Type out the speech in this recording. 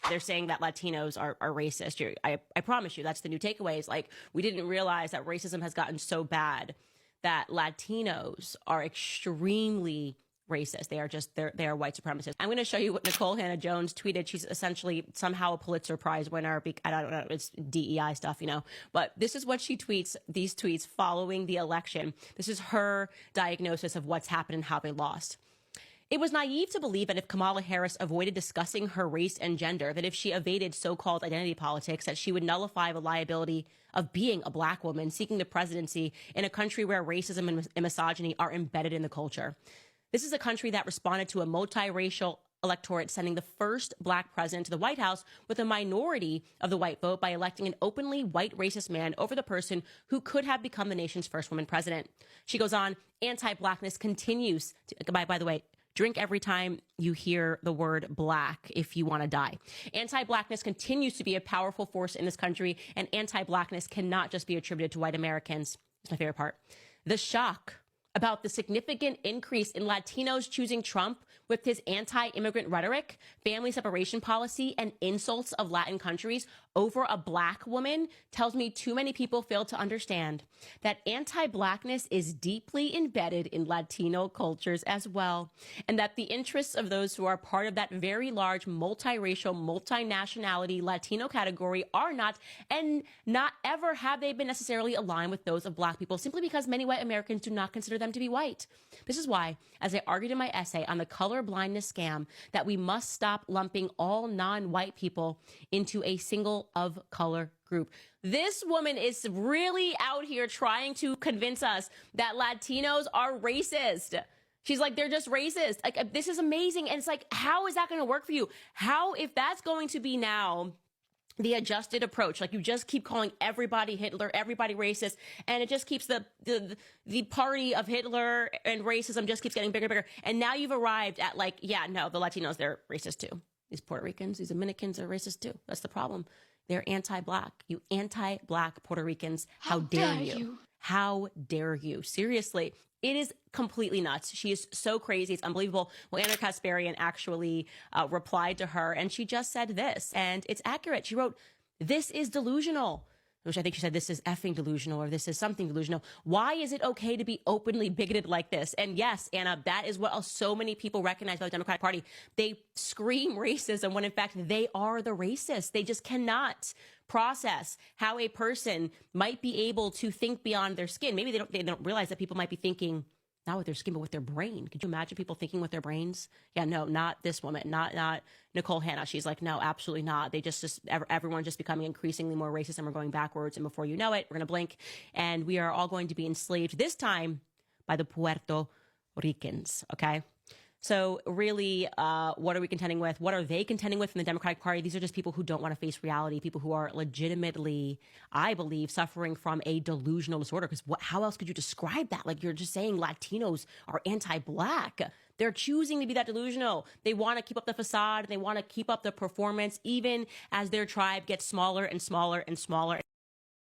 They're saying that Latinos are racist. I promise you, that's the new takeaways. Like, we didn't realize that racism has gotten so bad that Latinos are extremely racist. They are white supremacists. I'm going to show you what Nicole Hannah-Jones tweeted. She's essentially somehow a Pulitzer Prize winner. I don't know. It's DEI stuff, you know. But this is what she tweets, these tweets following the election. This is her diagnosis of what's happened and how they lost. It was naive to believe that if Kamala Harris avoided discussing her race and gender, that if she evaded so-called identity politics, that she would nullify the liability of being a black woman seeking the presidency in a country where racism and misogyny are embedded in the culture. This is a country that responded to a multiracial electorate sending the first black president to the White House with a minority of the white vote by electing an openly white racist man over the person who could have become the nation's first woman president. She goes on, anti-blackness continues to, by the way, drink every time you hear the word black if you want to die. Anti-blackness continues to be a powerful force in this country, and anti-blackness cannot just be attributed to white Americans. It's my favorite part. The shock about the significant increase in Latinos choosing Trump with his anti-immigrant rhetoric, family separation policy, and insults of Latin countries over a black woman tells me too many people fail to understand that anti-blackness is deeply embedded in Latino cultures as well, and that the interests of those who are part of that very large multiracial, multinationality Latino category are not, and not ever have they been necessarily aligned with those of black people, simply because many white Americans do not consider them to be white. This is why, as I argued in my essay on the color blindness scam, that we must stop lumping all non-white people into a single of color group. This woman is really out here trying to convince us that Latinos are racist. She's like, they're just racist. Like, this is amazing. And it's like, how is that going to work for you? How, if that's going to be now the adjusted approach, like you just keep calling everybody Hitler, everybody racist, and it just keeps the party of Hitler and racism just keeps getting bigger and bigger. And now you've arrived at like, yeah, no, the Latinos, they're racist too. These Puerto Ricans, these Dominicans are racist too. That's the problem. They're anti-black. You anti-black Puerto Ricans. How dare you? How dare you? Seriously. It is completely nuts. She is so crazy. It's unbelievable. Well, Anna Kasparian actually replied to her, and she just said this, and it's accurate. She wrote, "This is delusional," which I think she said, "This is effing delusional," or "This is something delusional. Why is it okay to be openly bigoted like this?" And yes, Anna, that is what so many people recognize about the Democratic Party. They scream racism when in fact they are the racists. They just cannot process how a person might be able to think beyond their skin. Maybe they don't realize that people might be thinking not with their skin, but with their brain. Could you imagine people thinking with their brains? Yeah, no, not this woman, not Nicole Hannah. She's like, no, absolutely not. They everyone's just becoming increasingly more racist, and we're going backwards. And before you know it, we're going to blink, and we are all going to be enslaved, this time by the Puerto Ricans, okay? So really, what are we contending with? What are they contending with in the Democratic Party? These are just people who don't want to face reality, people who are legitimately, I believe, suffering from a delusional disorder. Because how else could you describe that? Like, you're just saying Latinos are anti-black. They're choosing to be that delusional. They want to keep up the facade. They want to keep up the performance, even as their tribe gets smaller and smaller and smaller.